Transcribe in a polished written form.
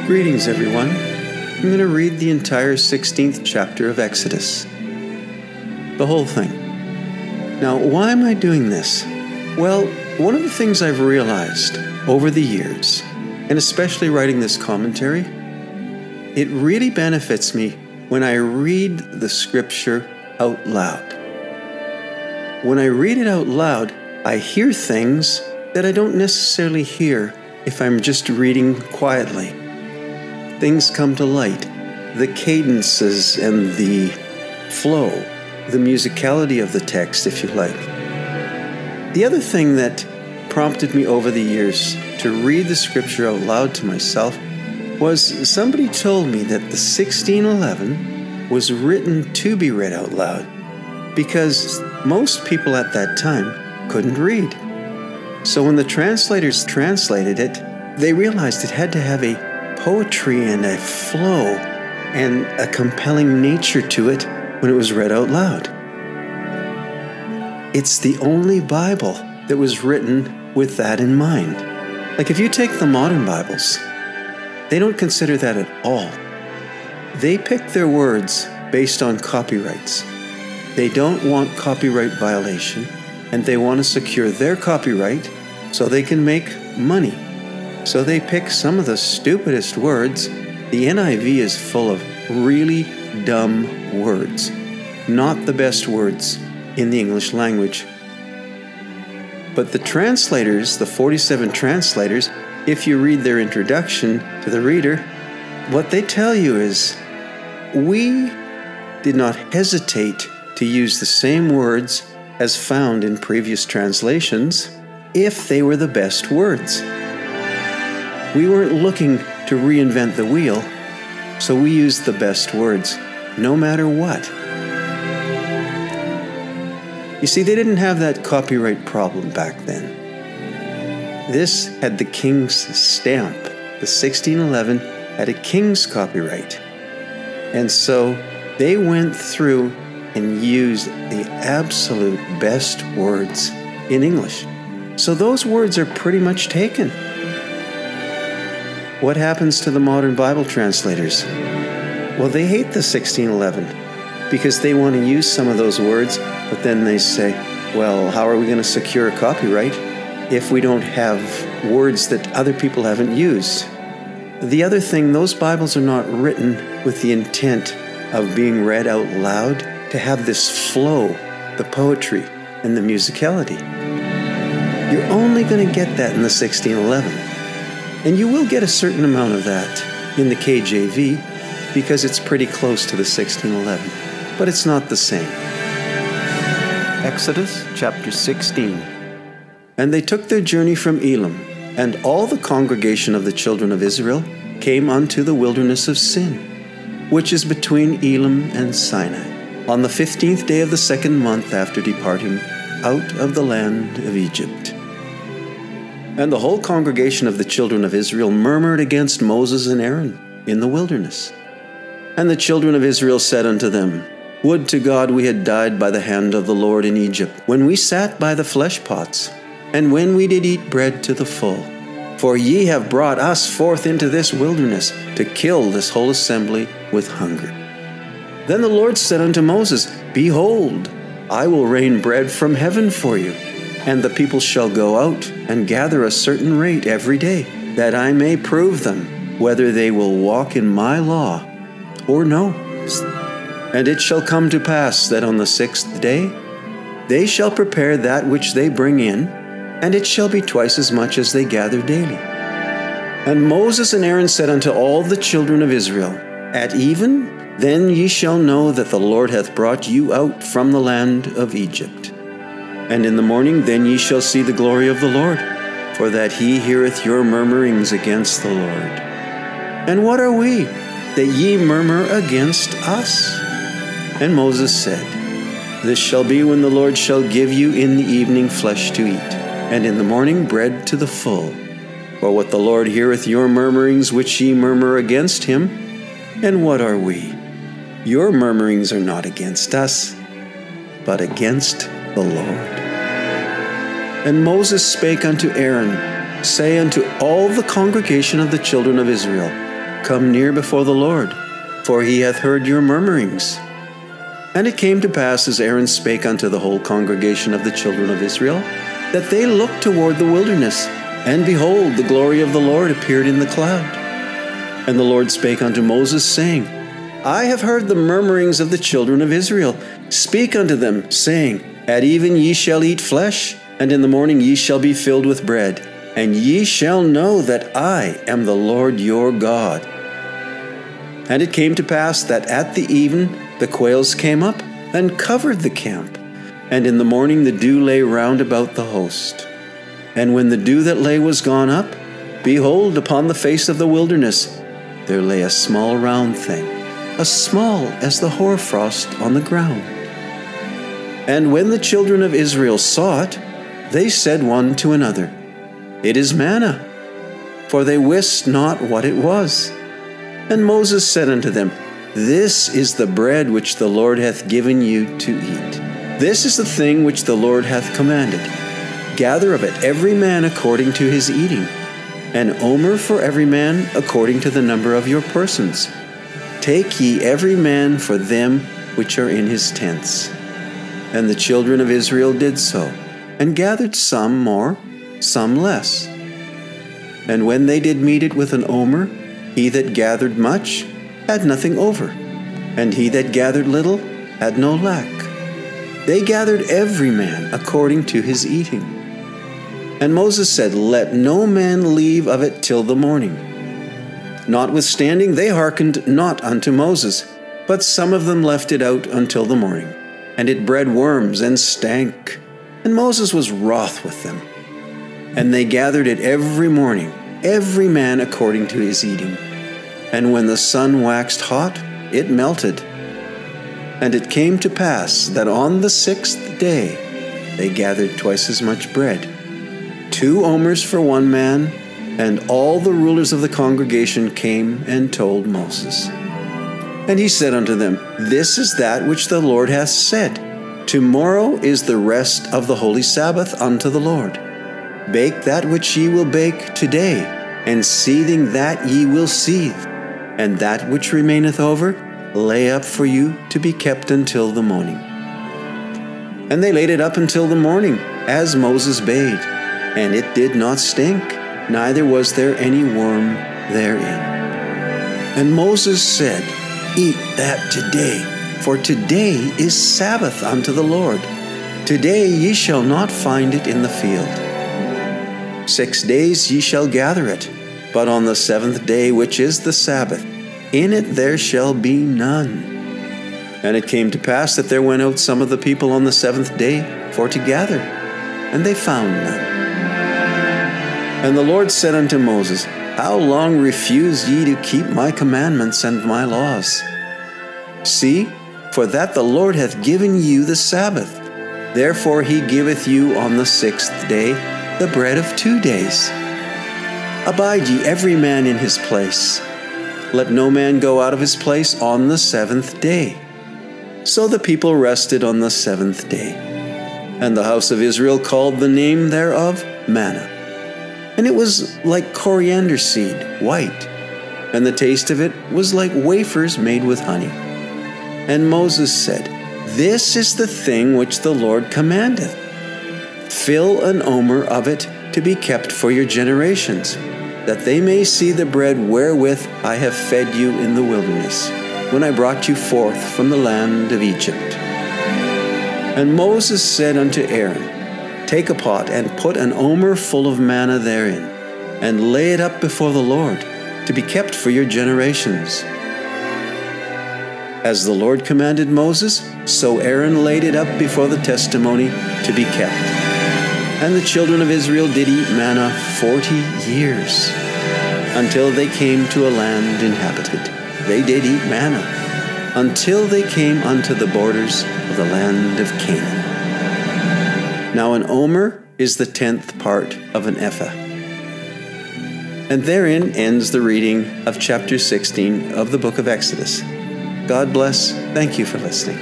Greetings, everyone. I'm going to read the entire 16th chapter of Exodus. The whole thing. Now, why am I doing this? Well, one of the things I've realized over the years, and especially writing this commentary, it really benefits me when I read the scripture out loud. When I read it out loud, I hear things that I don't necessarily hear if I'm just reading quietly. Things come to light, the cadences and the flow, the musicality of the text, if you like. The other thing that prompted me over the years to read the scripture out loud to myself was somebody told me that the 1611 was written to be read out loud because most people at that time couldn't read. So when the translators translated it, they realized it had to have a poetry and a flow and a compelling nature to it when it was read out loud. It's the only Bible that was written with that in mind. Like if you take the modern Bibles, they don't consider that at all. They pick their words based on copyrights. They don't want copyright violation, and they want to secure their copyright so they can make money. So they pick some of the stupidest words. The NIV is full of really dumb words, not the best words in the English language. But the translators, the 47 translators, if you read their introduction to the reader, what they tell you is, we did not hesitate to use the same words as found in previous translations if they were the best words. We weren't looking to reinvent the wheel, so we used the best words, no matter what. You see, they didn't have that copyright problem back then. This had the king's stamp. The 1611 had a king's copyright. And so they went through and used the absolute best words in English. So those words are pretty much taken. What happens to the modern Bible translators? Well, they hate the 1611 because they want to use some of those words, but then they say, well, how are we going to secure a copyright if we don't have words that other people haven't used? The other thing, those Bibles are not written with the intent of being read out loud to have this flow, the poetry, and the musicality. You're only going to get that in the 1611. And you will get a certain amount of that in the KJV because it's pretty close to the 1611, but it's not the same. Exodus chapter 16. And they took their journey from Elim, and all the congregation of the children of Israel came unto the wilderness of Sin, which is between Elim and Sinai, on the 15th day of the second month after departing out of the land of Egypt. And the whole congregation of the children of Israel murmured against Moses and Aaron in the wilderness. And the children of Israel said unto them, Would to God we had died by the hand of the Lord in Egypt, when we sat by the flesh pots, and when we did eat bread to the full. For ye have brought us forth into this wilderness, to kill this whole assembly with hunger. Then the Lord said unto Moses, Behold, I will rain bread from heaven for you, and the people shall go out and gather a certain rate every day, that I may prove them whether they will walk in my law or no. And it shall come to pass that on the 6th day they shall prepare that which they bring in, and it shall be twice as much as they gather daily. And Moses and Aaron said unto all the children of Israel, At even then ye shall know that the Lord hath brought you out from the land of Egypt. And in the morning then ye shall see the glory of the Lord, for that he heareth your murmurings against the Lord. And what are we, that ye murmur against us? And Moses said, This shall be when the Lord shall give you in the evening flesh to eat, and in the morning bread to the full. For what the Lord heareth your murmurings which ye murmur against him. And what are we? Your murmurings are not against us, but against the Lord. And Moses spake unto Aaron, Say unto all the congregation of the children of Israel, come near before the Lord, for he hath heard your murmurings. And it came to pass, as Aaron spake unto the whole congregation of the children of Israel, that they looked toward the wilderness, and behold, the glory of the Lord appeared in the cloud. And the Lord spake unto Moses, saying, I have heard the murmurings of the children of Israel. Speak unto them, saying, At even ye shall eat flesh, and in the morning ye shall be filled with bread, and ye shall know that I am the Lord your God. And it came to pass that at the even the quails came up and covered the camp, and in the morning the dew lay round about the host. And when the dew that lay was gone up, behold, upon the face of the wilderness there lay a small round thing, as small as the hoarfrost on the ground. And when the children of Israel saw it, they said one to another, It is manna, for they wist not what it was. And Moses said unto them, This is the bread which the Lord hath given you to eat. This is the thing which the Lord hath commanded. Gather of it every man according to his eating, an omer for every man according to the number of your persons. Take ye every man for them which are in his tents. And the children of Israel did so, and gathered some more, some less. And when they did meet it with an omer, he that gathered much had nothing over, and he that gathered little had no lack. They gathered every man according to his eating. And Moses said, Let no man leave of it till the morning. Notwithstanding, they hearkened not unto Moses, but some of them left it out until the morning. And it bred worms and stank, and Moses was wroth with them. And they gathered it every morning, every man according to his eating. And when the sun waxed hot, it melted. And it came to pass that on the 6th day they gathered twice as much bread, 2 omers for one man, and all the rulers of the congregation came and told Moses. And he said unto them, This is that which the Lord hath said, Tomorrow is the rest of the holy Sabbath unto the Lord. Bake that which ye will bake today, and seething that ye will seethe, and that which remaineth over, lay up for you to be kept until the morning. And they laid it up until the morning, as Moses bade, and it did not stink, neither was there any worm therein. And Moses said, Eat that today, for today is Sabbath unto the Lord. Today ye shall not find it in the field. 6 days ye shall gather it, but on the 7th day, which is the Sabbath, in it there shall be none. And it came to pass that there went out some of the people on the 7th day for to gather, and they found none. And the Lord said unto Moses, How long refuse ye to keep my commandments and my laws? See, for that the Lord hath given you the Sabbath. Therefore he giveth you on the 6th day the bread of 2 days. Abide ye every man in his place. Let no man go out of his place on the 7th day. So the people rested on the 7th day. And the house of Israel called the name thereof manna. And it was like coriander seed, white, and the taste of it was like wafers made with honey. And Moses said, This is the thing which the Lord commandeth. Fill an omer of it to be kept for your generations, that they may see the bread wherewith I have fed you in the wilderness, when I brought you forth from the land of Egypt. And Moses said unto Aaron, Take a pot, and put an omer full of manna therein, and lay it up before the Lord, to be kept for your generations. As the Lord commanded Moses, so Aaron laid it up before the testimony to be kept. And the children of Israel did eat manna 40 years, until they came to a land inhabited. They did eat manna, until they came unto the borders of the land of Canaan. Now an omer is the 10th part of an ephah. And therein ends the reading of chapter 16 of the book of Exodus. God bless. Thank you for listening.